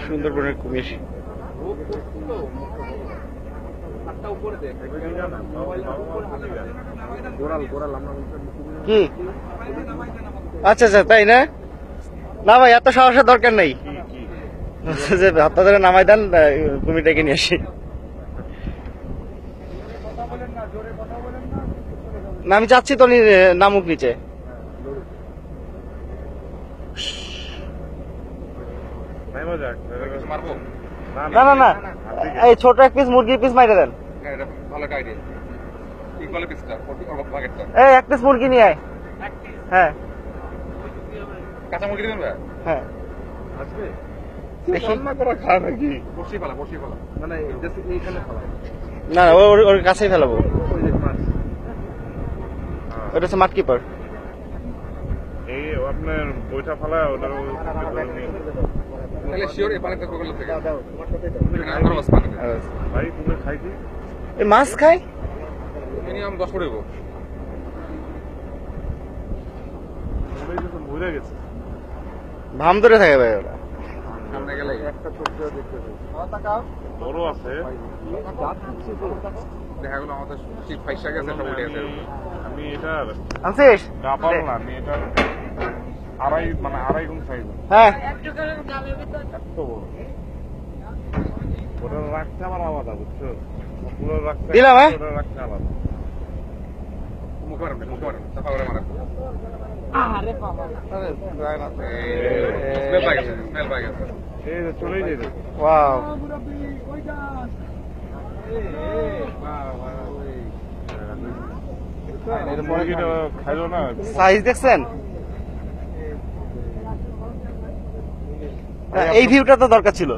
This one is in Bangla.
সুন্দরবনের কুমির কি? আচ্ছা আচ্ছা, তাই না? না ভাই, এত সাহসের দরকার নেই যে আপনাদের নামাই দেন, কুমিরটাকে নিয়ে আসি। না, আমি চাচ্ছি তো নামুক নিচে। না না না, এই ছোট এক পিস মুরগির পিস মাইরে দেন। এই এক পিস মুরগি নিয়ে আয়। হ্যাঁ কাঁচা মুরগি দেবেন? হ্যাঁ, না ওর কাছেই ফেলাবো। ওটা হচ্ছে মাঠ কিপার। এই আপনার বইটা ফেলা ওটা ভাই তুমি খাইছি মাছ খাই মিনিমাম 10 পড়ব। ভুলে গেছে, ভাম ধরে থাকে ভাই ওরা। সামনে গেলে একটা ছোট্ট দেখতে পাই, বড় আছে। দেখা গেল আমাদের ঠিক পয়সা গেছে, সব উঠে গেছে। আমি এটা আনছিস? ডাবল না, আমি এটা আড়াই গুণ সাইজ। হ্যাঁ, এত বড়। ওটা রাখতে আমার আলাদা, বুঝছো? পুরো রাখতে দিলাম, হ্যাঁ? ওটা রাখতে আলাদা। মুখ মারেন, চাপা করে মারেন। স্মেল পাই গেছে। এই যে চলেই যেতে। ওয়াও, মুরগিটা খাইলো না। সাইজ দেখছেন? এই ভিউটা তো দরকার ছিল।